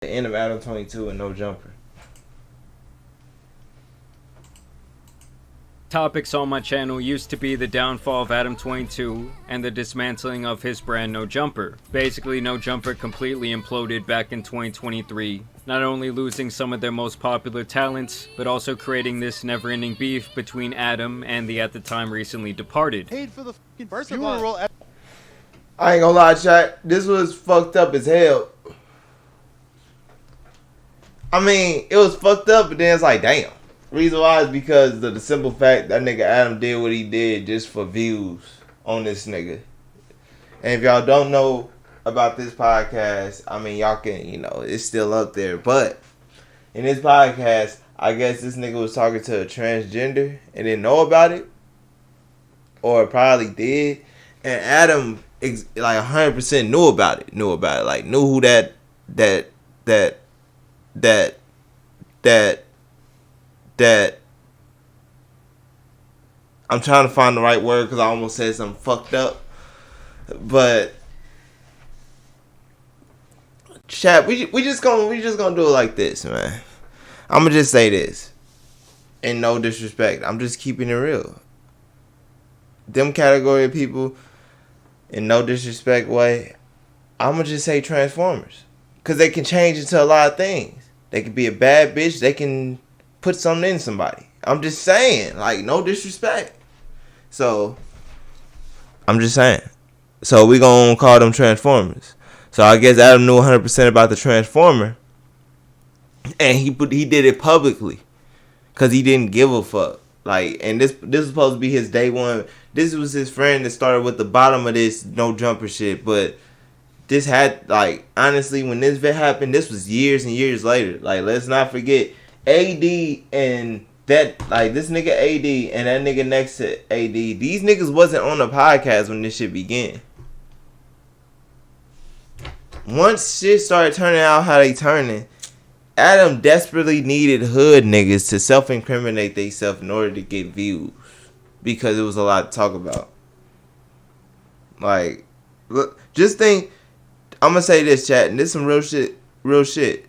The end of Adam 22 and No Jumper. Topics on my channel used to be the downfall of Adam 22 and the dismantling of his brand No Jumper. Basically, No Jumper completely imploded back in 2023, not only losing some of their most popular talents, but also creating this never-ending beef between Adam and the at the time recently departed. Paid for the funeral. I ain't gonna lie, chat. This was fucked up as hell. I mean, it was fucked up, but then it's like, damn. Reason why is because of the simple fact that nigga Adam did what he did just for views on this nigga. And if y'all don't know about this podcast, I mean, y'all can, it's still up there. But in this podcast, I guess this nigga was talking to a transgender and didn't know about it. Or probably did. And Adam, like, 100% knew about it. Like, knew who that I'm trying to find the right word because I almost said something fucked up. But chat, we just gonna do it like this, man. I'm gonna just say this, and no disrespect, I'm just keeping it real. Them category of people, in no disrespect way, I'm gonna just say Transformers, because they can change into a lot of things. They can be a bad bitch. They can put something in somebody. I'm just saying, like, no disrespect. So, I'm just saying. So, we gonna call them Transformers. So, I guess Adam knew 100% about the Transformer. And he did it publicly. Because he didn't give a fuck. Like, and this was supposed to be his day one. This was his friend that started with the bottom of this No Jumper shit. But this had, like, honestly, when this happened, this was years and years later. Like, let's not forget, AD and that, like, this nigga AD and that nigga next to AD, these niggas wasn't on the podcast when this shit began. Once shit started turning out how they turning, Adam desperately needed hood niggas to self-incriminate themselves in order to get views. Because it was a lot to talk about. Like, look, just think, I'm gonna say this, chat, and this is some real shit.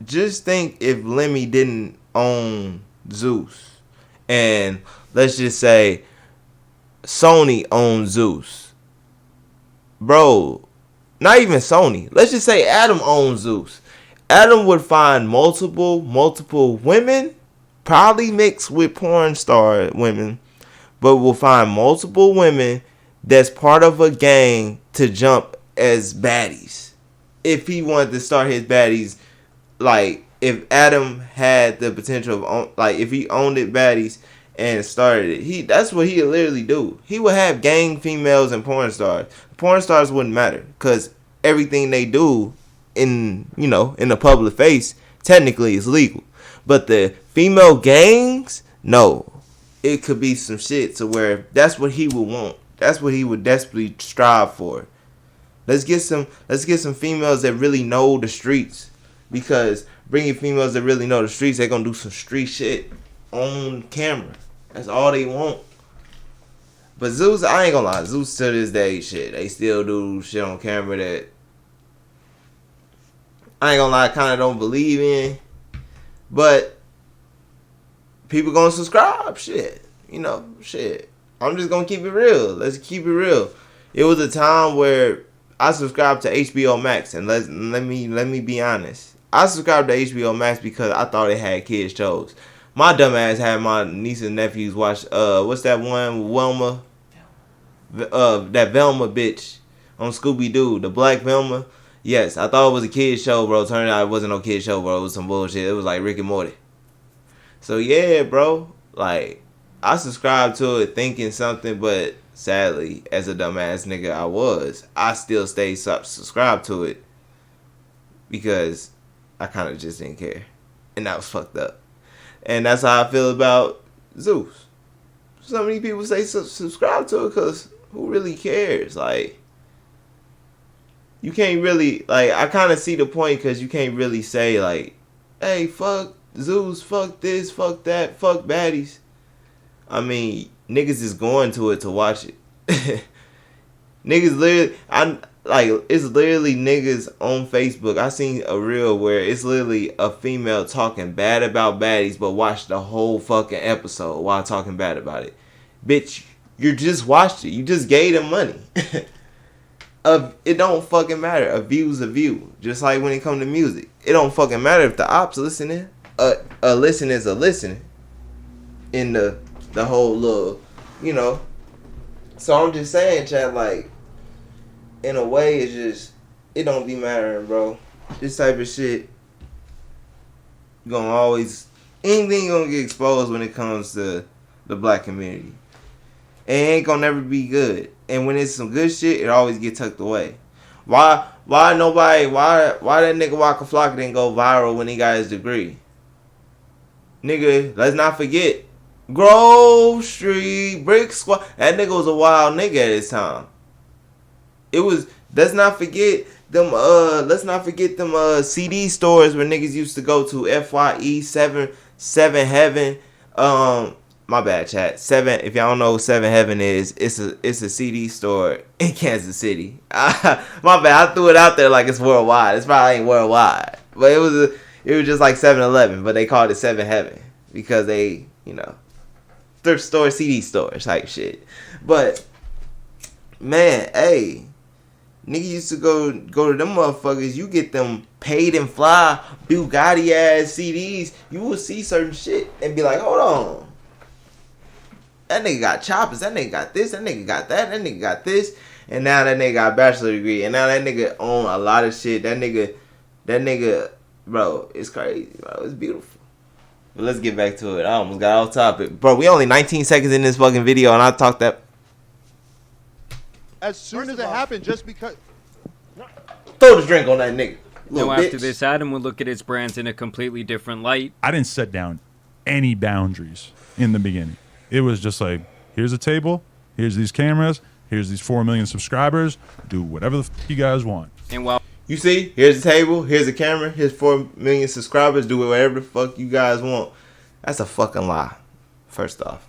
Just think if Lemmy didn't own Zeus, and let's just say Sony owned Zeus. Bro, not even Sony. Let's just say Adam owned Zeus. Adam would find multiple women, probably mixed with porn star women, but will find multiple women that's part of a gang to jump as baddies. If he wanted to start his baddies, like, if Adam had the potential of, like, if he owned it baddies and started it, that's what he would literally do. He would have gang females and porn stars. Porn stars wouldn't matter because everything they do in the public face technically is legal. But the female gangs, no. It could be some shit to where that's what he would want. That's what he would desperately strive for. Let's get some females that really know the streets. Because bringing females that really know the streets, they're going to do some street shit on camera. That's all they want. But Zeus, I ain't going to lie. Zeus to this day, shit. They still do shit on camera that I ain't going to lie, I kind of don't believe in. But people going to subscribe. Shit. Shit. I'm just going to keep it real. Let's keep it real. It was a time where I subscribed to HBO Max. And let me be honest. I subscribed to HBO Max because I thought it had kids shows. My dumb ass had my niece and nephews watch, what's that one, Velma? That Velma bitch on Scooby-Doo, the black Velma. Yes, I thought it was a kid's show, bro. Turned out it wasn't no kid's show, bro. It was some bullshit. It was like Rick and Morty. So, yeah, bro. Like, I subscribed to it thinking something, but sadly, as a dumbass nigga I still stayed subscribed to it because I kind of just didn't care. And that was fucked up. And that's how I feel about Zeus. So many people say subscribe to it because who really cares? Like, you can't really, like, I kind of see the point because you can't really say, like, hey, fuck Zeus, fuck this, fuck that, fuck baddies. I mean, niggas is going to it to watch it. Niggas literally, like, it's literally niggas on Facebook. I seen a reel where it's literally a female talking bad about baddies, but watch the whole fucking episode while talking bad about it. Bitch, you just watched it. You just gave them money. It don't fucking matter. A view's a view. Just like when it comes to music. It don't fucking matter if the ops listening. A listen is a listening. In the whole little, you know. So I'm just saying, chat, like, in a way, it's just, it don't be mattering, bro. This type of shit gonna always, anything gonna get exposed when it comes to the black community. It ain't gonna never be good. And when it's some good shit, it always get tucked away. Why that nigga Waka Flocka didn't go viral when he got his degree? Nigga, let's not forget, Grove Street, Brick Squad, that nigga was a wild nigga at his time. It was, let's not forget them CD stores where niggas used to go to, FYE, 7 Heaven, my bad, chat. 7, if y'all don't know who 7 Heaven is, it's a CD store in Kansas City. My bad, I threw it out there like it's worldwide. It's probably ain't worldwide. But it was just like 7-Eleven, but they called it 7 Heaven because they, you know, thrift store, CD store type shit. But man, hey, nigga used to go to them motherfuckers. You get them paid and fly Bugatti ass CDs. You will see certain shit and be like, hold on, that nigga got choppers. That nigga got this. That nigga got that. That nigga got this. And now that nigga got a bachelor degree. And now that nigga own a lot of shit. That nigga, bro, it's crazy, bro. It's beautiful. But let's get back to it. I almost got off topic. Bro, we only 19 seconds in this fucking video and I talked that. As soon as it happened, just because. Throw the drink on that nigga. Now after this, Adam would look at his brands in a completely different light. I didn't set down any boundaries in the beginning. It was just like, here's a table, here's these cameras, here's these 4 million subscribers, do whatever the fuck you guys want. And while you see, here's the table, here's the camera, here's 4 million subscribers, do whatever the fuck you guys want. That's a fucking lie, first off.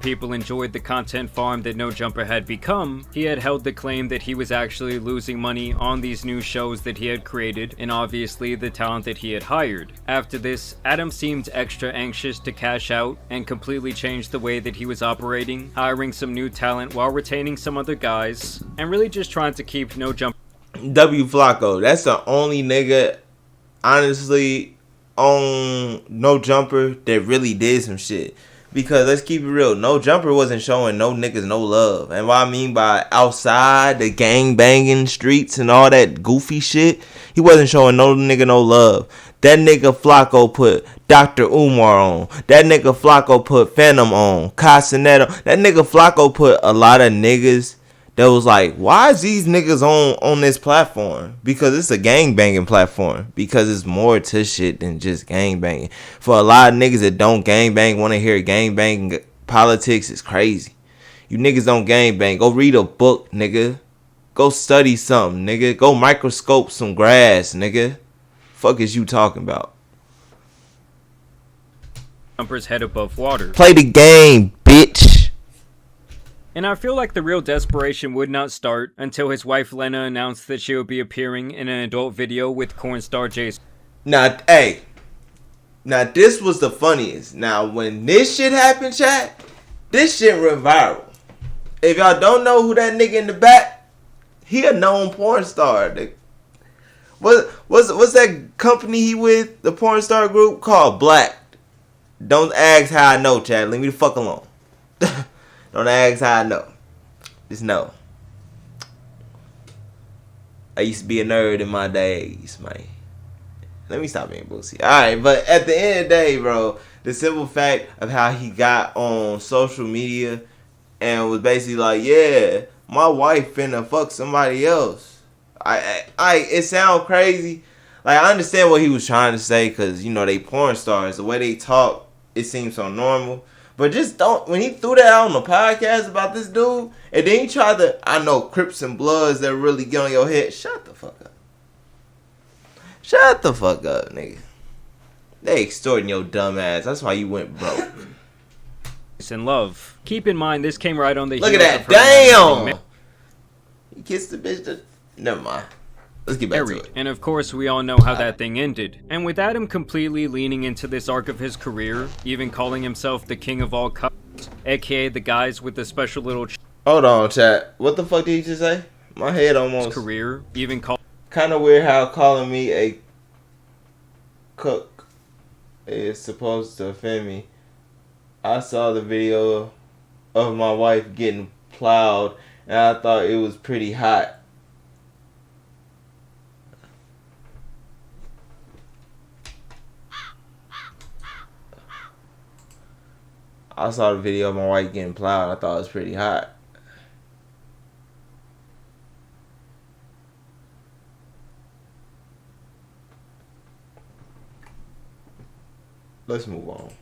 people enjoyed the content farm that No Jumper had become, he had held the claim that he was actually losing money on these new shows that he had created, and obviously the talent that he had hired. After this, Adam seemed extra anxious to cash out and completely changed the way that he was operating, hiring some new talent while retaining some other guys, and really just trying to keep No Jumper. W Flacco, that's the only nigga, honestly, on No Jumper that really did some shit. Because let's keep it real, No Jumper wasn't showing no niggas no love. And what I mean by outside, the gang banging streets and all that goofy shit, he wasn't showing no nigga no love. That nigga Flacco put Dr. Umar on. That nigga Flacco put Phantom on. Casanetto. That nigga Flacco put a lot of niggas that was like, why is these niggas on this platform? Because it's a gang banging platform. Because it's more to shit than just gang banging. For a lot of niggas that don't gang bang, want to hear gang banging politics, is crazy. You niggas don't gang bang. Go read a book, nigga. Go study something, nigga. Go microscope some grass, nigga. Fuck is you talking about? Jumper's head above water. Play the game, bitch. And I feel like the real desperation would not start until his wife Lena announced that she would be appearing in an adult video with corn star Jason. Now, hey. Now, this was the funniest. Now, when this shit happened, chat, this shit went viral. If y'all don't know who that nigga in the back, he a known porn star. What's that company he with? The porn star group called Black. Don't ask how I know, chat. Leave me the fuck alone. Don't ask how I know. Just know. I used to be a nerd in my days, man. Let me stop being boozy. Alright, but at the end of the day, bro, the simple fact of how he got on social media and was basically like, yeah, my wife finna fuck somebody else. It sound crazy. Like, I understand what he was trying to say, because, you know, they porn stars. The way they talk, it seems so normal. But just don't, when he threw that out on the podcast about this dude, and then he tried to, I know Crips and Bloods that really get on your head. Shut the fuck up. Shut the fuck up, nigga. They extorting your dumb ass. That's why you went broke. In love. Keep in mind, this came right on the Look at that. Damn! kissed the bitch. Never mind. Let's get back to it. And of course, we all know how that thing ended. And with Adam completely leaning into this arc of his career, even calling himself the king of all cups, aka the guys with the special little Hold on, chat. What the fuck did you just say? My head almost... career, even call... Kind of weird how calling me a cook is supposed to offend me. I saw the video of my wife getting plowed, and I thought it was pretty hot. I saw the video of my wife getting plowed. I thought it was pretty hot. Let's move on.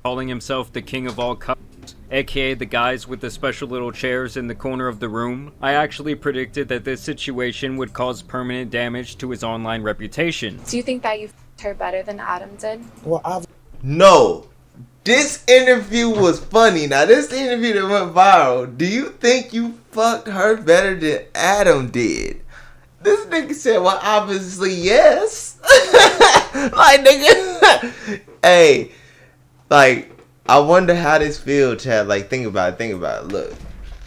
Calling himself the king of all cups, aka the guys with the special little chairs in the corner of the room, I actually predicted that this situation would cause permanent damage to his online reputation. Do you think that you f***ed her better than Adam did? Well, No. This interview was funny. Now, this interview that went viral, do you think you fucked her better than Adam did? This nigga said, well, obviously, yes. Like, nigga. Hey. Like, I wonder how this feel, Chad. Like, think about it. Look,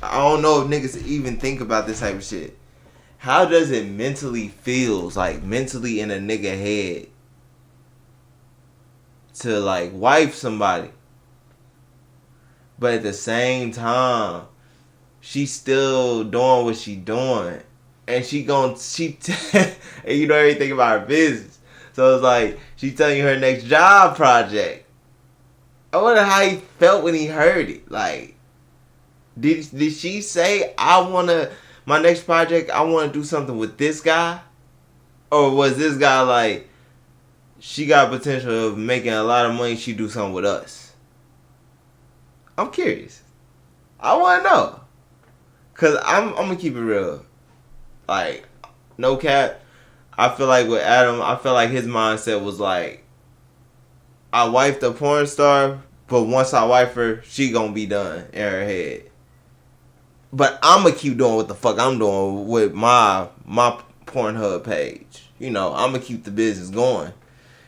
I don't know if niggas even think about this type of shit. How does it mentally feels, like, mentally in a nigga head to, like, wife somebody, but at the same time, she's still doing what she doing, and she and you know everything about her business, so it's like, she telling you her next job project. I wonder how he felt when he heard it. Like, did she say, my next project, I want to do something with this guy? Or was this guy like, she got potential of making a lot of money, she do something with us? I'm curious. I want to know. Because I'm going to keep it real. Like, no cap. I feel like with Adam, I feel like his mindset was like, I wifed a porn star, but once I wife her, she gonna be done in her head. But I'm gonna keep doing what the fuck I'm doing with my Pornhub page. You know, I'm gonna keep the business going.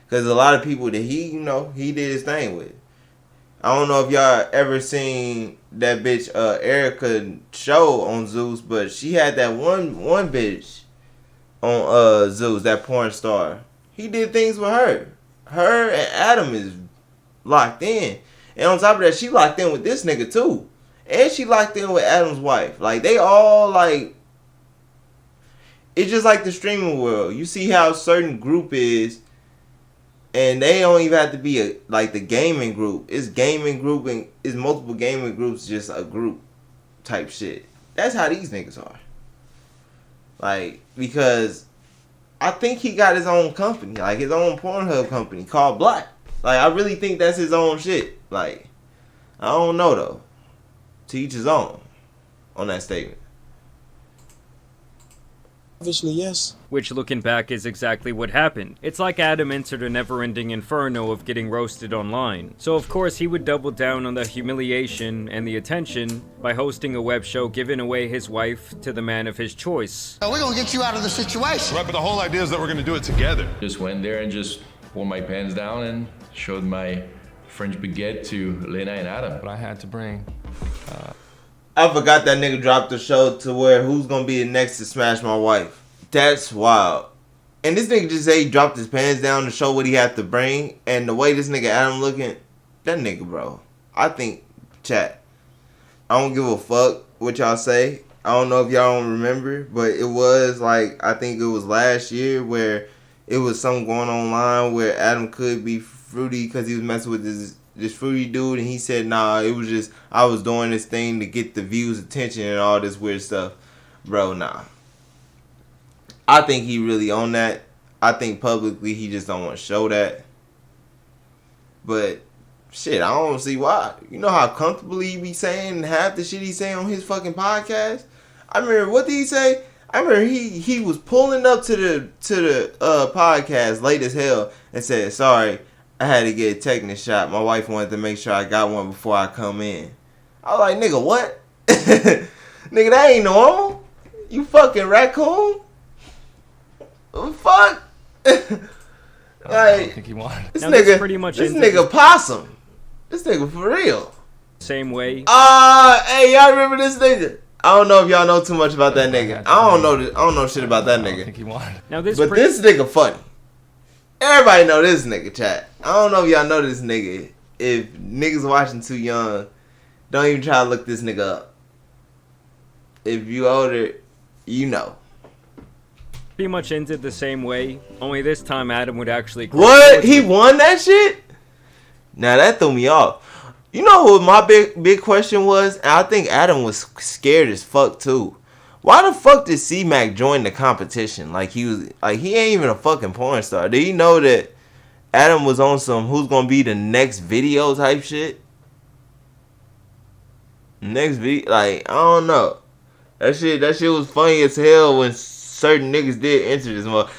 Because a lot of people that he did his thing with. I don't know if y'all ever seen that bitch Erica show on Zeus, but she had that one bitch on Zeus, that porn star. He did things with her. Her and Adam is locked in. And on top of that, she locked in with this nigga too. And she locked in with Adam's wife. Like, they all, like... It's just like the streaming world. You see how a certain group is, and they don't even have to be like the gaming group. It's gaming group and it's multiple gaming groups, just a group type shit. That's how these niggas are. Like, because I think he got his own company, like his own Pornhub company called Black. Like, I really think that's his own shit. Like, I don't know though. To each his own on that statement. obviously, yes. Which, looking back, is exactly what happened. It's like Adam entered a never-ending inferno of getting roasted online. So of course he would double down on the humiliation and the attention by hosting a web show giving away his wife to the man of his choice. We're gonna get you out of the situation. Right, but the whole idea is that we're gonna do it together. Just went there and just pulled my pants down and showed my French baguette to Lena and Adam. But I had to bring... I forgot that nigga dropped the show to where who's gonna be the next to smash my wife. That's wild. And this nigga just say he dropped his pants down to show what he had to bring. And the way this nigga Adam looking, that nigga, bro. I think, chat, I don't give a fuck what y'all say. I don't know if y'all don't remember, but it was like, I think it was last year where it was something going online where Adam could be fruity because he was messing with this fruity dude, and he said, nah, it was just, I was doing this thing to get the views, attention, and all this weird stuff. Bro, nah. I think he really on that. I think publicly he just don't want to show that. But, shit, I don't see why. You know how comfortably he be saying half the shit he saying on his fucking podcast? I remember, what did he say? I remember he was pulling up to the podcast late as hell and said, sorry, I had to get a tetanus shot. My wife wanted to make sure I got one before I come in. I was like, nigga, what? Nigga, that ain't normal. You fucking raccoon? Fuck. I don't think he wanted. This Now, that's nigga, pretty much this ended nigga possum. This nigga for real. Same way. Hey, y'all remember this nigga? I don't know if y'all know too much about that nigga. I don't know shit about that I don't nigga. think he wanted. Now this, But this nigga funny. Everybody know this nigga, chat. I don't know if y'all know this nigga. If niggas watching too young, don't even try to look this nigga up. If you older, you know. pretty much ended the same way. Only this time Adam would actually. What? He won that shit? Now that threw me off. You know what my big question was? And I think Adam was scared as fuck too. Why the fuck did C-Mac join the competition? Like he ain't even a fucking porn star. Did he know that Adam was on some who's gonna be the next video type shit? Next video, like, I don't know. That shit was funny as hell when certain niggas did enter this mother.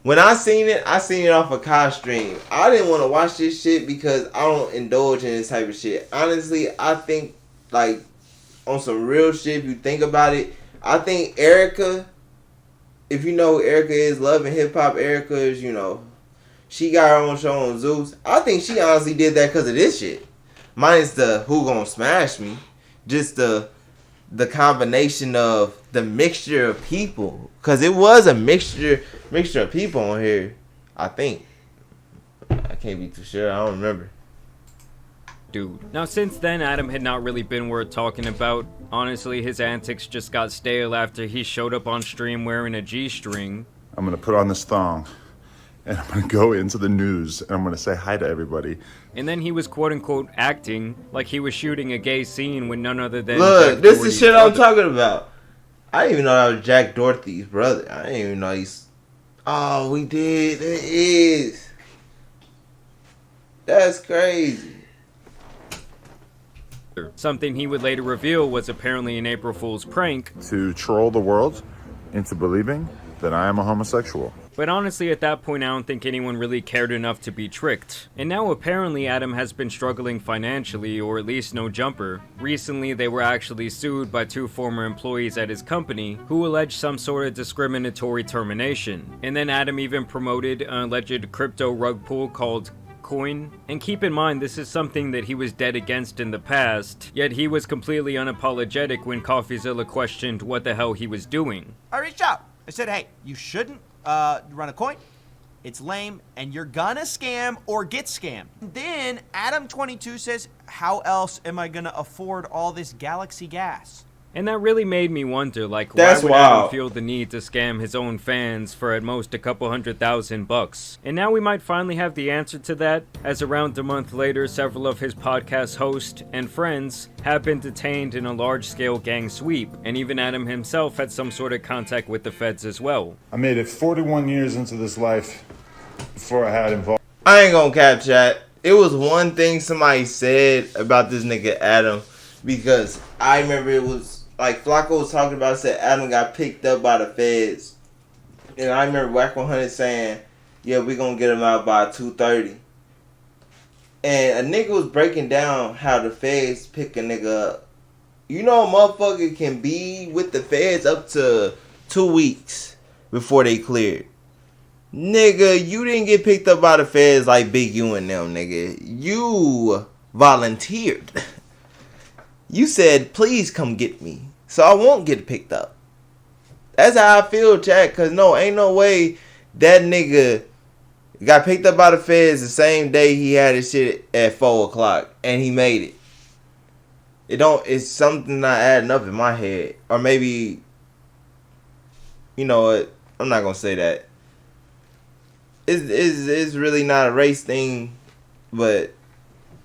When I seen it off a Kai stream. I didn't want to watch this shit because I don't indulge in this type of shit. Honestly, I think, like, on some real shit, if you think about it, I think Erica, if you know who Erica is, Love and Hip Hop Erica is, you know, she got her own show on Zeus. I think she honestly did that because of this shit. Minus the Who Gon' Smash Me. Just the combination of the mixture of people. Because it was a mixture of people on here, I think. I can't be too sure. I don't remember. Dude. Now, since then, Adam had not really been worth talking about. Honestly, his antics just got stale after he showed up on stream wearing a G-string. I'm going to put on this thong, and I'm going to go into the news, and I'm going to say hi to everybody. And then he was quote-unquote acting like he was shooting a gay scene with none other than Look, Jack this Doherty's is shit brother. I'm talking about. I didn't even know that was Jack Doherty's brother. I didn't even know he's... Oh, we did. It is. That's crazy. Something he would later reveal was apparently an April Fool's prank. To troll the world into believing that I am a homosexual. But honestly, at that point, I don't think anyone really cared enough to be tricked. And now apparently Adam has been struggling financially, or at least No Jumper. Recently, they were actually sued by 2 former employees at his company who alleged some sort of discriminatory termination. And then Adam even promoted an alleged crypto rug pull called Coin. And keep in mind, this is something that he was dead against in the past, yet he was completely unapologetic when CoffeeZilla questioned what the hell he was doing. I reached out. I said, hey, you shouldn't run a coin. It's lame, and you're gonna scam or get scammed. Then Adam22 says, how else am I gonna afford all this Galaxy gas? And that really made me wonder, like, That's why would Adam wild. feel the need to scam his own fans for at most a couple $100,000? And now we might finally have the answer to that, as around a month later, several of his podcast hosts and friends have been detained in a large-scale gang sweep, and even Adam himself had some sort of contact with the feds as well. I made it 41 years into this life before I had involved. I ain't gonna cap chat. It was one thing somebody said about this nigga Adam, because I remember it was like Flacco was talking about, said Adam got picked up by the feds. And I remember Whack 100 saying, yeah, we gonna get him out by 2:30. And a nigga was breaking down how the feds pick a nigga up. You know, a motherfucker can be with the feds up to 2 weeks before they cleared. Nigga, you didn't get picked up by the feds like Big U and them, nigga. You volunteered. You said, please come get me, so I won't get picked up. That's how I feel, chat, because no, ain't no way that nigga got picked up by the feds the same day he had his shit at 4 o'clock, and he made it. It's something not adding up in my head. Or maybe, you know what, I'm not going to say that. It's really not a race thing, but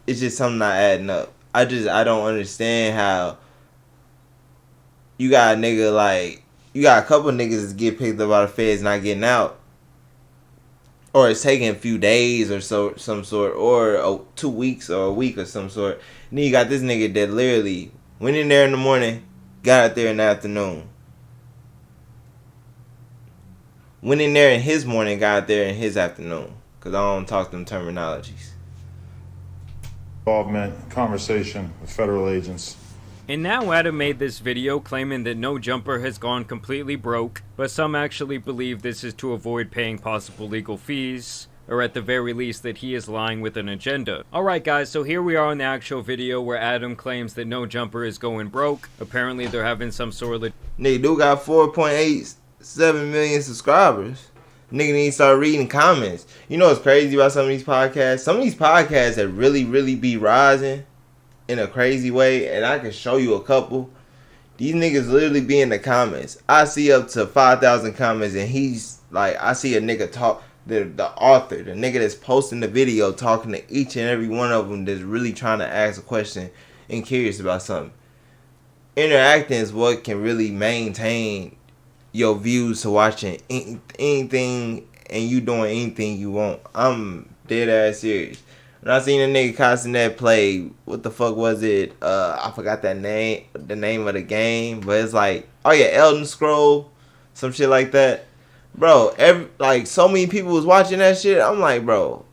it's just something not adding up. I don't understand how you got a nigga like, you got a couple niggas that get picked up by the feds not getting out. Or it's taking a few days or some sort, or 2 weeks or a week or some sort. And then you got this nigga that literally went in there in the morning, got out there in the afternoon. Went in there in his morning, got out there in his afternoon. Because I don't talk them terminologies. Involvement, conversation with federal agents And now Adam made this video claiming that No Jumper has gone completely broke, but some actually believe this is to avoid paying possible legal fees, or at the very least that he is lying with an agenda. Alright guys, so here we are in the actual video where Adam claims that No Jumper is going broke. Apparently they're having some sort of... Nigga do got 4.87 million subscribers. Nigga need to start reading comments. You know what's crazy about some of these podcasts? Some of these podcasts that really be rising in a crazy way, and I can show you a couple. These niggas literally be in the comments. I see up to 5,000 comments, and he's like, I see a nigga talk, the author, the nigga that's posting the video, talking to each and every one of them that's really trying to ask a question and curious about something. Interacting is what can really maintain your views to watching anything and you doing anything you want. I'm dead ass serious. When I seen a nigga Castanet play, what the fuck was it? I forgot the name of the game, but it's like, oh yeah, Elden Scroll, some shit like that. Bro, like so many people was watching that shit. I'm like, bro.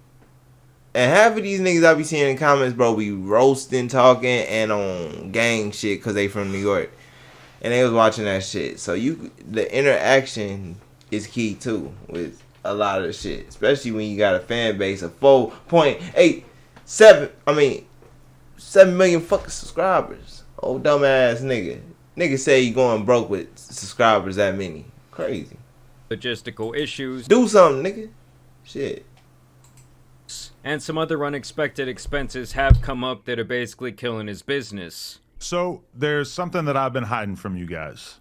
And half of these niggas I be seeing in comments, bro, be roasting, talking, and on gang shit because they from New York. And they was watching that shit. So the interaction is key too with a lot of the shit. Especially when you got a fan base of 7 million fucking subscribers. Oh, dumbass nigga. Nigga say you going broke with subscribers that many. Crazy. Logistical issues. Do something, nigga. Shit. And some other unexpected expenses have come up that are basically killing his business. So there's something that I've been hiding from you guys.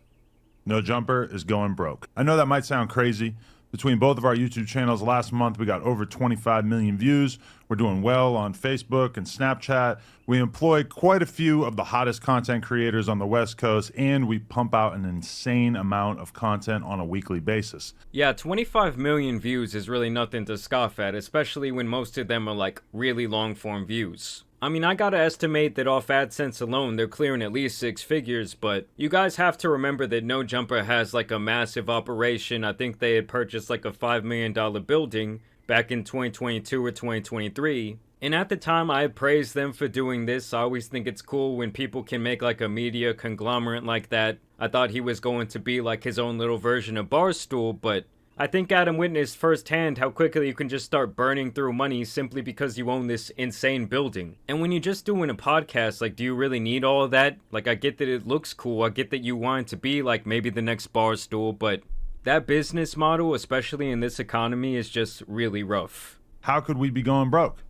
No Jumper is going broke. I know that might sound crazy. Between both of our YouTube channels last month, we got over 25 million views. We're doing well on Facebook and Snapchat. We employ quite a few of the hottest content creators on the West Coast, and we pump out an insane amount of content on a weekly basis. Yeah, 25 million views is really nothing to scoff at, especially when most of them are like really long form views. I mean, I gotta estimate that off AdSense alone, they're clearing at least 6 figures, but you guys have to remember that No Jumper has like a massive operation. I think they had purchased like a $5 million building back in 2022 or 2023. And at the time, I praised them for doing this. I always think it's cool when people can make like a media conglomerate like that. I thought he was going to be like his own little version of Barstool, but I think Adam witnessed firsthand how quickly you can just start burning through money simply because you own this insane building. And when you're just doing a podcast, like, do you really need all of that? Like, I get that it looks cool, I get that you want it to be like maybe the next Barstool, but that business model, especially in this economy, is just really rough. How could we be going broke?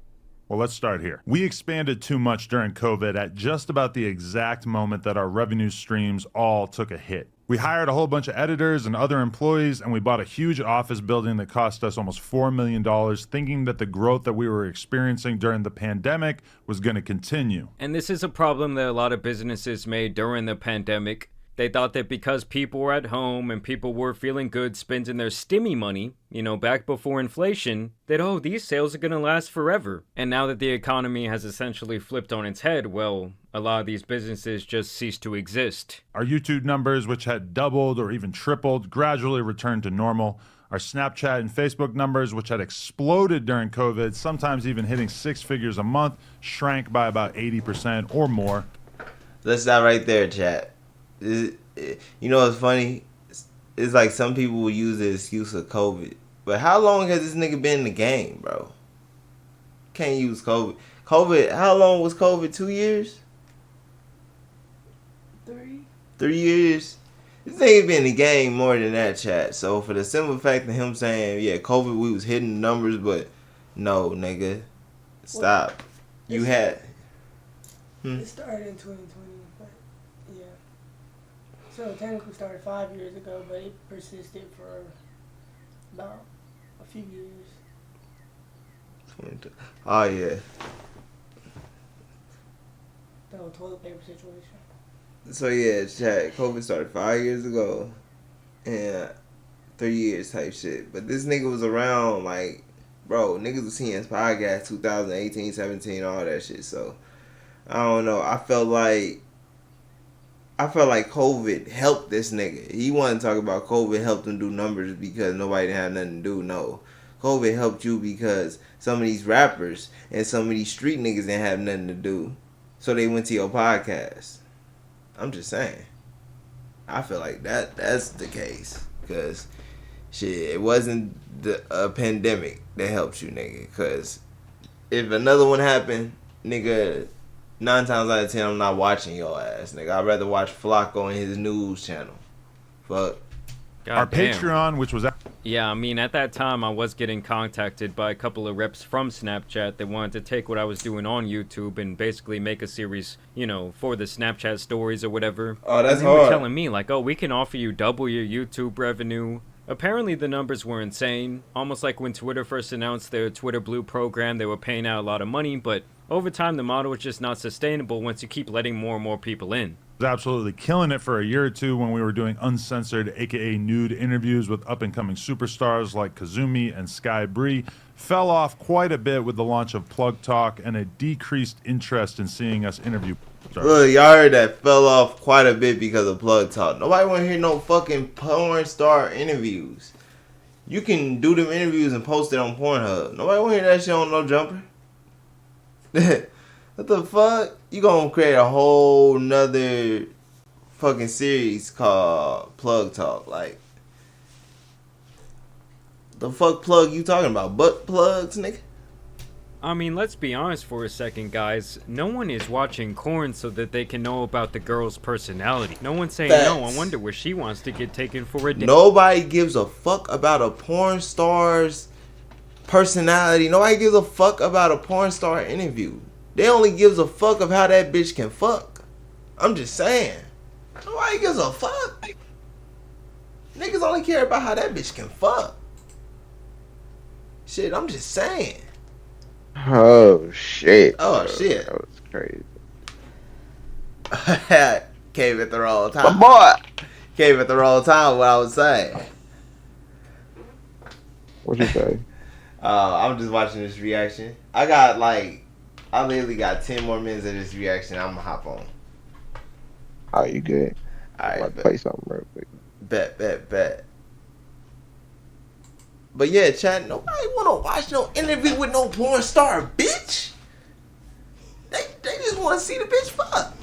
Well, let's start here. We expanded too much during COVID at just about the exact moment that our revenue streams all took a hit. We hired a whole bunch of editors and other employees, and we bought a huge office building that cost us almost $4 million, thinking that the growth that we were experiencing during the pandemic was going to continue. And this is a problem that a lot of businesses made during the pandemic. They thought that because people were at home and people were feeling good spending their stimmy money, you know, back before inflation, that, oh, these sales are going to last forever. And now that the economy has essentially flipped on its head, well, a lot of these businesses just cease to exist. Our YouTube numbers, which had doubled or even tripled, gradually returned to normal. Our Snapchat and Facebook numbers, which had exploded during COVID, sometimes even hitting 6 figures a month, shrank by about 80% or more. Let's stop right there, chat. You know what's funny? It's like some people will use the excuse of COVID. But how long has this nigga been in the game, bro? Can't use COVID. How long was COVID? 2 years? 3 years? This nigga been in the game more than that, chat. So for the simple fact of him saying, yeah, COVID, we was hitting the numbers, but no, nigga. Stop. You had... It started in 2020, but yeah. So it technically started 5 years ago, but it persisted for about a few years. Oh, yeah. The whole toilet paper situation. So, yeah, chat, COVID started 5 years ago. And 3 years type shit. But this nigga was around, like, bro, niggas was seeing his podcast 2018, 17, all that shit. So, I don't know. I felt like COVID helped this nigga. He wasn't talking about COVID helped him do numbers because nobody had nothing to do. No. COVID helped you because some of these rappers and some of these street niggas didn't have nothing to do. So they went to your podcast. I'm just saying. I feel like that's the case. Because, shit, it wasn't a pandemic that helped you, nigga. Because if another one happened, nigga, 9 times out of 10, I'm not watching your ass, nigga. I'd rather watch Flacco and his news channel. Fuck. Our Patreon, which was... Yeah, I mean, at that time, I was getting contacted by a couple of reps from Snapchat that wanted to take what I was doing on YouTube and basically make a series, you know, for the Snapchat stories or whatever. Oh, that's and they were telling me, like, oh, we can offer you double your YouTube revenue. Apparently, the numbers were insane. Almost like when Twitter first announced their Twitter Blue program, they were paying out a lot of money, but over time, the model was just not sustainable once you keep letting more and more people in. Was absolutely killing it for a year or two when we were doing uncensored, aka nude interviews with up-and-coming superstars like Kazumi and Sky Bree. Fell off quite a bit with the launch of Plug Talk and a decreased interest in seeing us interview stars. Look, y'all heard that fell off quite a bit because of Plug Talk. Nobody want to hear no fucking porn star interviews. You can do them interviews and post it on Pornhub. Nobody want to hear that shit on No Jumper. What the fuck? You gonna create a whole nother fucking series called Plug Talk? Like, the fuck plug you talking about? Butt plugs, nigga? I mean, let's be honest for a second, guys. No one is watching Korn so that they can know about the girl's personality. No one's saying, Facts. no, I wonder where she wants to get taken for a date. Nobody gives a fuck about a porn star's personality. Nobody gives a fuck about a porn star interview. They only gives a fuck of how that bitch can fuck. I'm just saying. Nobody gives a fuck. Niggas only care about how that bitch can fuck. Shit, I'm just saying. Oh shit. Oh shit. That was crazy. Came at the wrong time. My boy. Came at the wrong time, what I was saying. What'd you say? I'm just watching this reaction. I literally got 10 more minutes of this reaction. I'm gonna hop on. Oh, you good? Alright, I'll play something real quick. Bet. But yeah, chat, nobody wanna watch no interview with no porn star, bitch. They just wanna see the bitch fuck.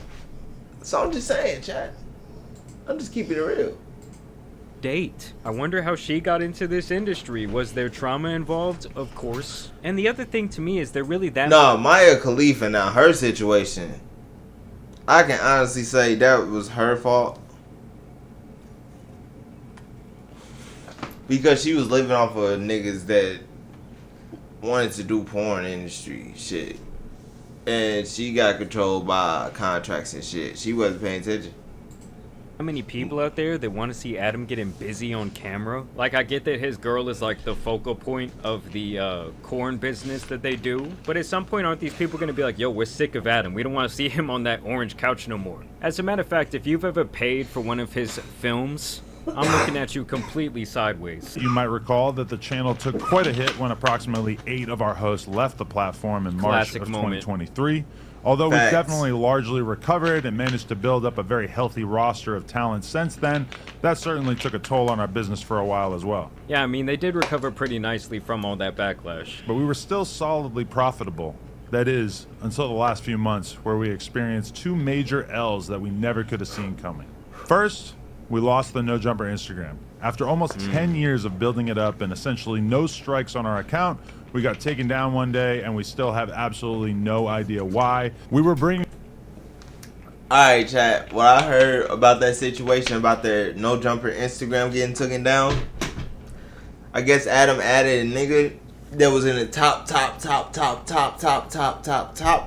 So I'm just saying, chat. I'm just keeping it real. Date. I wonder how she got into this industry. Was there trauma involved? Of course. And the other thing to me is there really that... No, Maya Khalifa now, her situation, I can honestly say that was her fault. Because she was living off of niggas that wanted to do porn industry shit. And she got controlled by contracts and shit. She wasn't paying attention. How many people out there that want to see Adam getting busy on camera? Like, I get that his girl is like the focal point of the corn business that they do, but at some point aren't these people gonna be like, yo, we're sick of Adam, we don't want to see him on that orange couch no more? As a matter of fact, if you've ever paid for one of his films, I'm looking at you completely sideways. You might recall that the channel took quite a hit when approximately 8 of our hosts left the platform in March of 2023. Although we've definitely largely recovered and managed to build up a very healthy roster of talent since then, that certainly took a toll on our business for a while as well. Yeah, I mean, they did recover pretty nicely from all that backlash. But we were still solidly profitable. That is, until the last few months, where we experienced 2 major L's that we never could have seen coming. First, we lost the No Jumper Instagram. After almost 10 years of building it up and essentially no strikes on our account, we got taken down one day and we still have absolutely no idea why. We were bringing... Alright, chat. What I heard about that situation, about their No Jumper Instagram getting taken down, I guess Adam added a nigga that was in the top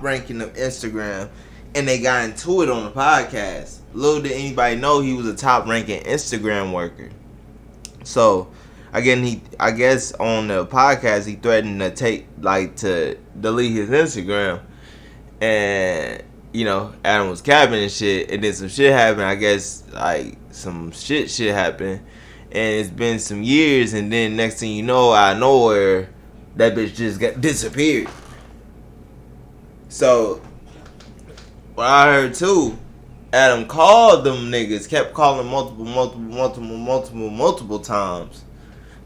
ranking of Instagram, and they got into it on the podcast. Little did anybody know he was a top ranking Instagram worker. So, again, I guess on the podcast he threatened to delete his Instagram, and you know, Adam was capping and shit, and then some shit happened. I guess like some shit happened, and it's been some years, and then next thing you know, out of nowhere, that bitch just disappeared. So what I heard too, Adam called them niggas, kept calling multiple times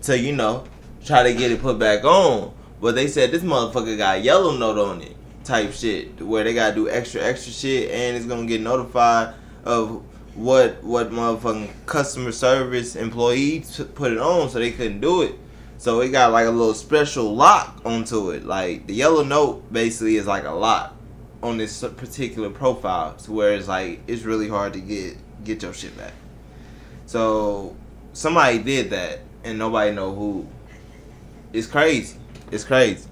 to, you know, try to get it put back on. But they said this motherfucker got yellow note on it type shit, where they gotta do extra shit, and it's gonna get notified of what motherfucking customer service employees put it on, so they couldn't do it. So it got like a little special lock onto it. Like the yellow note basically is like a lock on this particular profile, to where it's like it's really hard to get your shit back. So somebody did that, and nobody know who. It's crazy. It's crazy.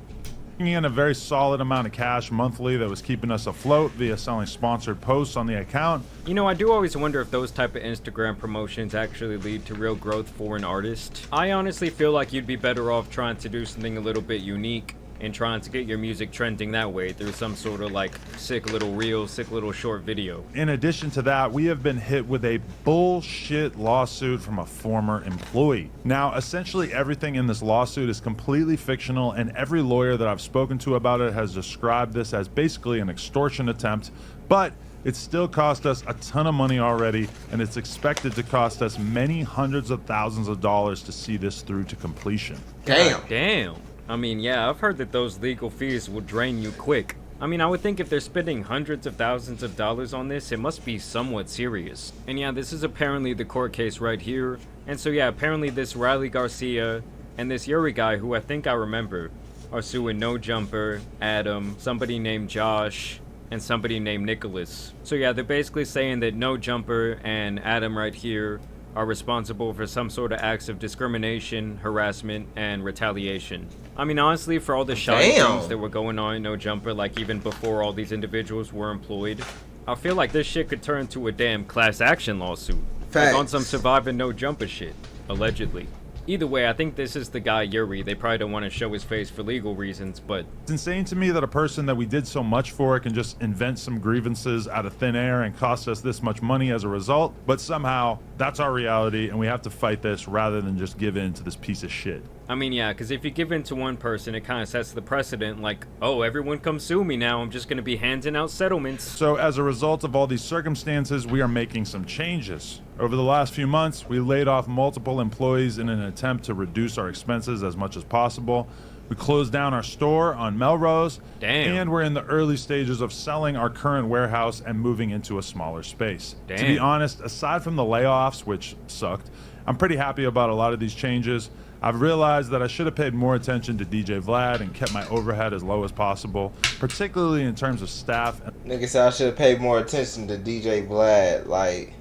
Bringing in a very solid amount of cash monthly that was keeping us afloat via selling sponsored posts on the account. You know, I do always wonder if those type of Instagram promotions actually lead to real growth for an artist. I honestly feel like you'd be better off trying to do something a little bit unique and trying to get your music trending that way through some sort of like sick little reel, sick little short video. In addition to that, we have been hit with a bullshit lawsuit from a former employee. Now, essentially everything in this lawsuit is completely fictional, and every lawyer that I've spoken to about it has described this as basically an extortion attempt, but it still cost us a ton of money already, and it's expected to cost us many hundreds of thousands of dollars to see this through to completion. Damn. I mean, yeah, I've heard that those legal fees will drain you quick. I mean, I would think if they're spending hundreds of thousands of dollars on this, it must be somewhat serious. And yeah, this is apparently the court case right here. And so yeah, apparently this Riley Garcia and this Yuri guy, who I think I remember, are suing No Jumper, Adam, somebody named Josh, and somebody named Nicholas. So yeah, they're basically saying that No Jumper and Adam right here are responsible for some sort of acts of discrimination, harassment, and retaliation. I mean, honestly, for all the shoddy things that were going on in No Jumper, like even before all these individuals were employed, I feel like this shit could turn to a damn class action lawsuit. Like on some Surviving No Jumper shit, allegedly. Either way, I think this is the guy Yuri. They probably don't want to show his face for legal reasons, but it's insane to me that a person that we did so much for can just invent some grievances out of thin air and cost us this much money as a result. But somehow, that's our reality, and we have to fight this rather than just give in to this piece of shit. I mean, yeah, because if you give in to one person, it kind of sets the precedent, like, oh, everyone come sue me now, I'm just going to be handing out settlements. So as a result of all these circumstances, we are making some changes. Over the last few months, we laid off multiple employees in an attempt to reduce our expenses as much as possible. We closed down our store on Melrose, and we're in the early stages of selling our current warehouse and moving into a smaller space. To be honest, aside from the layoffs, which sucked, I'm pretty happy about a lot of these changes. I've realized that I should have paid more attention to DJ Vlad and kept my overhead as low as possible, particularly in terms of staff. Nigga said I should have paid more attention to DJ Vlad. Like,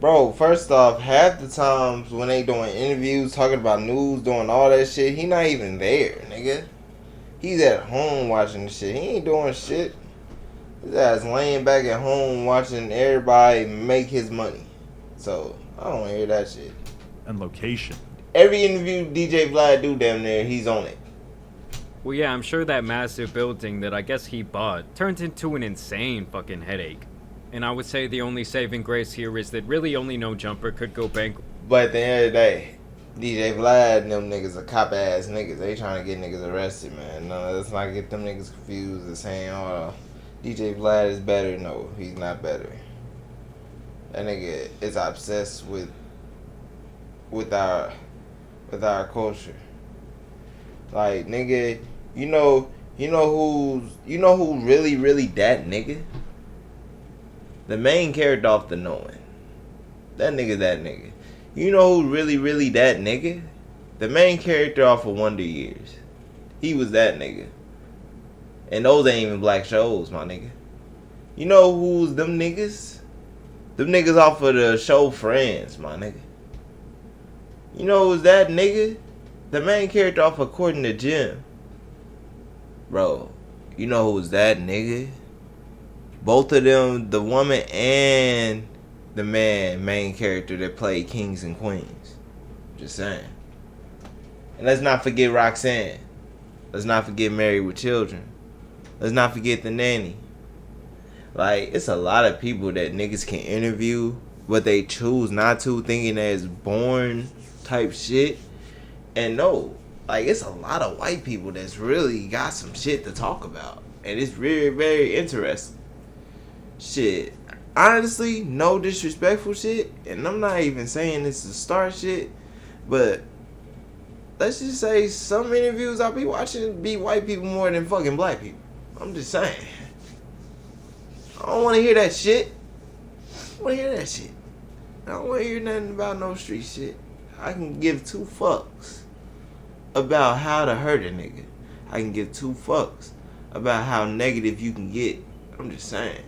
bro, first off, half the times when they doing interviews, talking about news, doing all that shit, he not even there, nigga. He's at home watching the shit. He ain't doing shit. His ass laying back at home watching everybody make his money. So, I don't want to hear that shit. And location. Every interview DJ Vlad do damn near, he's on it. Well, yeah, I'm sure that massive building that I guess he bought turned into an insane fucking headache. And I would say the only saving grace here is that really only No Jumper could go bankrupt. But at the end of the day, DJ Vlad and them niggas are cop ass niggas. They trying to get niggas arrested, man. No, let's not get them niggas confused and saying, oh, DJ Vlad is better. No, he's not better. That nigga is obsessed with our culture. Like, nigga, you know who really that nigga? The main character off The Knowing. That nigga. You know who really that nigga? The main character off of Wonder Years. He was that nigga. And those ain't even black shows, my nigga. You know who's them niggas? Them niggas off of the show Friends, my nigga. You know who's that nigga? The main character off of According to Jim. Bro, you know who's that nigga? Both of them, the woman and the main character that played Kings and Queens. Just saying. And let's not forget Roxanne. Let's not forget Married with Children. Let's not forget The Nanny. Like, it's a lot of people that niggas can interview, but they choose not to, thinking that it's boring type shit. And no, like, it's a lot of white people that's really got some shit to talk about. And it's very, very interesting. Shit. Honestly, no disrespectful shit. And I'm not even saying this is star shit. But let's just say some interviews I'll be watching be white people more than fucking black people. I'm just saying. I don't want to hear that shit. want to hear that shit. I don't want to hear nothing about no street shit. I can give 2 fucks about how to hurt a nigga. I can give 2 fucks about how negative you can get. I'm just saying.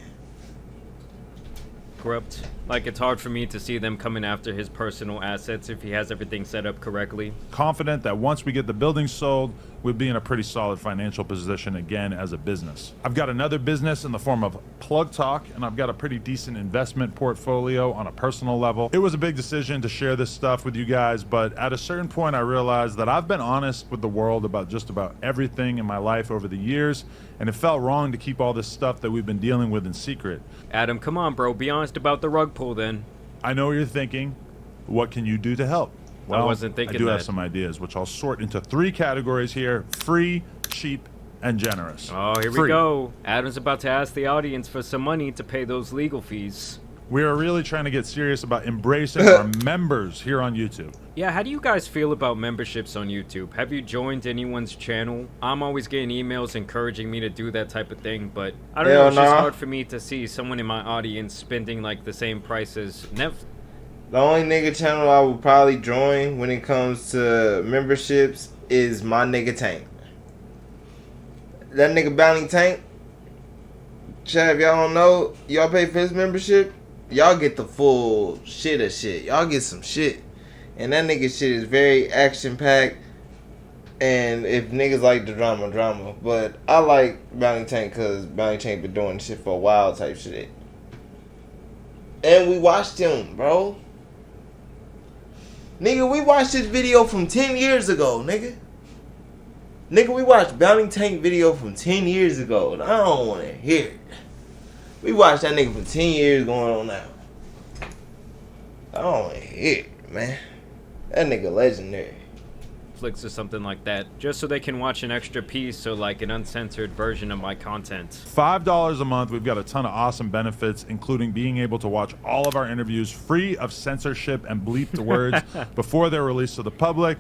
Corrupt. Like, it's hard for me to see them coming after his personal assets if he has everything set up correctly. Confident that once we get the building sold, we'll be in a pretty solid financial position again as a business. I've got another business in the form of Plug Talk, and I've got a pretty decent investment portfolio on a personal level. It was a big decision to share this stuff with you guys, but at a certain point I realized that I've been honest with the world about just about everything in my life over the years, and it felt wrong to keep all this stuff that we've been dealing with in secret. Adam, come on, bro. Be honest about the rug pull, then. I know what you're thinking. What can you do to help? Well, I wasn't thinking I do that. have some ideas, which I'll sort into 3 categories here: free, cheap, and generous. Oh, here we go. Adam's about to ask the audience for some money to pay those legal fees. We are really trying to get serious about embracing our members here on YouTube. Yeah, how do you guys feel about memberships on YouTube? Have you joined anyone's channel? I'm always getting emails encouraging me to do that type of thing, but I don't know, it's just hard for me to see someone in my audience spending like the same price as Netflix. The only nigga channel I would probably join when it comes to memberships is my nigga Tank. That nigga Bounty Tank, Chad, if y'all don't know, y'all pay for his membership, y'all get the full shit of shit. Y'all get some shit. And that nigga shit is very action-packed. And if niggas like the drama. But I like Bounty Tank because Bounty Tank been doing shit for a while type shit. And we watched him, bro. Nigga, we watched this video from 10 years ago, nigga. Nigga, we watched Bounty Tank video from 10 years ago, and I don't want to hear it. We watched that nigga for 10 years going on now. I don't want to hear it, man. That nigga legendary. Or something like that, just so they can watch an extra piece or like an uncensored version of my content. $5 a month, we've got a ton of awesome benefits, including being able to watch all of our interviews free of censorship and bleeped words before they're released to the public.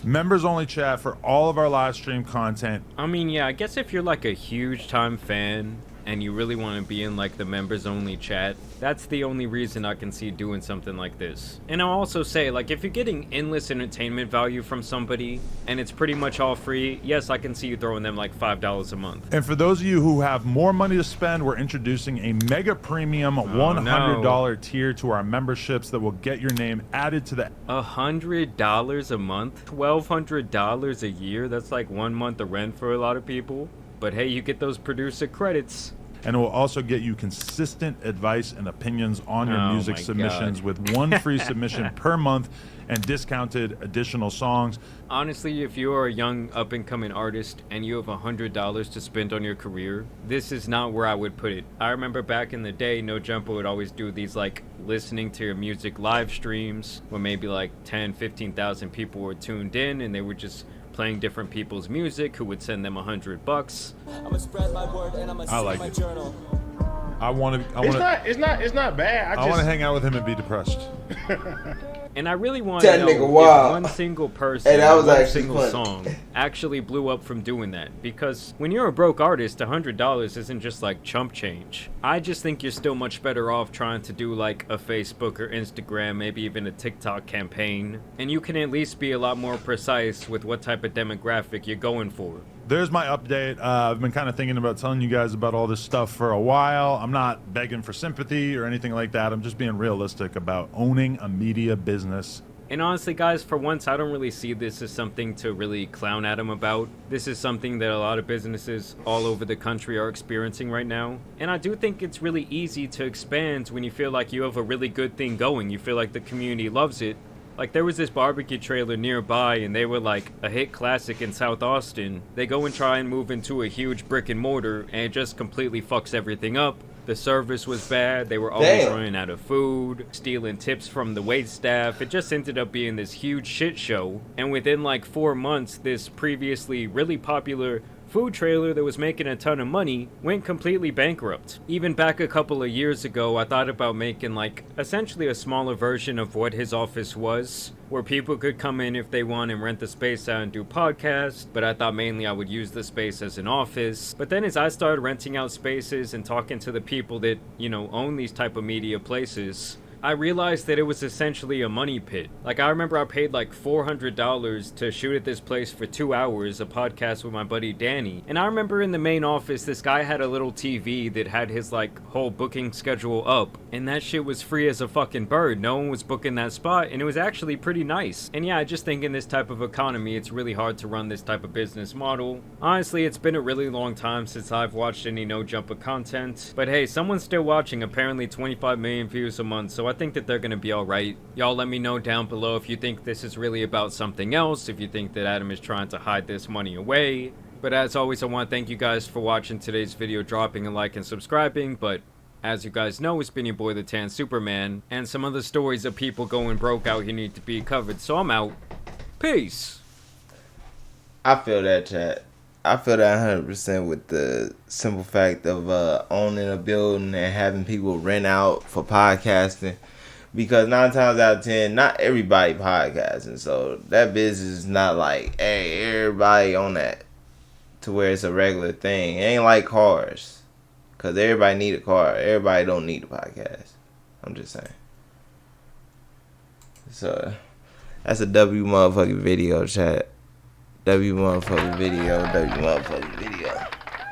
Members only chat for all of our live stream content. I mean, yeah, I guess if you're like a huge time fan and you really want to be in like the members only chat, that's the only reason I can see doing something like this. And I'll also say, like, if you're getting endless entertainment value from somebody and it's pretty much all free, yes, I can see you throwing them like $5 a month. And for those of you who have more money to spend, we're introducing a mega premium $100 tier to our memberships that will get your name added to the $100 a month, $1,200 a year. That's like 1 month of rent for a lot of people. But hey, you get those producer credits. And it will also get you consistent advice and opinions on your music submissions with 1 free submission per month and discounted additional songs. Honestly, if you are a young up-and-coming artist and you have $100 to spend on your career, this is not where I would put it. I remember back in the day, No Jumper would always do these like listening to your music live streams where maybe like 10, 15,000 people were tuned in and they were just playing different people's music who would send them $100. I like it. I want to. It's not bad. I want to hang out with him and be depressed. And I really want to know if one single person, one single song actually blew up from doing that. Because when you're a broke artist, $100 isn't just like chump change. I just think you're still much better off trying to do like a Facebook or Instagram, maybe even a TikTok campaign. And you can at least be a lot more precise with what type of demographic you're going for. There's my update. I've been kind of thinking about telling you guys about all this stuff for a while. I'm not begging for sympathy or anything like that. I'm just being realistic about owning a media business. And honestly, guys, for once, I don't really see this as something to really clown at him about. This is something that a lot of businesses all over the country are experiencing right now. And I do think it's really easy to expand when you feel like you have a really good thing going. You feel like the community loves it. Like, there was this barbecue trailer nearby, and they were like a hit classic in South Austin. They go and try and move into a huge brick and mortar, and it just completely fucks everything up. The service was bad, they were always running out of food, stealing tips from the wait staff. It just ended up being this huge shit show. And within like 4 months, this previously really popular food trailer that was making a ton of money went completely bankrupt. Even back a couple of years ago, I thought about making like essentially a smaller version of what his office was, where people could come in if they want and rent the space out and do podcasts, but I thought mainly I would use the space as an office. But then as I started renting out spaces and talking to the people that, you know, own these type of media places, I realized that it was essentially a money pit. Like, I remember I paid like $400 to shoot at this place for 2 hours, a podcast with my buddy Danny. And I remember in the main office, this guy had a little TV that had his like whole booking schedule up. And that shit was free as a fucking bird. No one was booking that spot, and it was actually pretty nice. And yeah, I just think in this type of economy, it's really hard to run this type of business model. Honestly, it's been a really long time since I've watched any No Jumper content. But hey, someone's still watching, apparently 25 million views a month, so I think that they're gonna be alright. Y'all let me know down below if you think this is really about something else, if you think that Adam is trying to hide this money away. But as always, I want to thank you guys for watching today's video, dropping a like and subscribing. But as you guys know, it's been your boy the Tan Superman, and some other stories of people going broke out here need to be covered, so I'm out. Peace. I feel that, chat. I feel that 100% with the simple fact of owning a building and having people rent out for podcasting. Because 9 times out of 10, not everybody podcasting. So that business is not like, hey, everybody on that to where it's a regular thing. It ain't like cars. Because everybody need a car. Everybody don't need a podcast. I'm just saying. So that's a W motherfucking video, chat. W motherfucking video. W motherfucking video.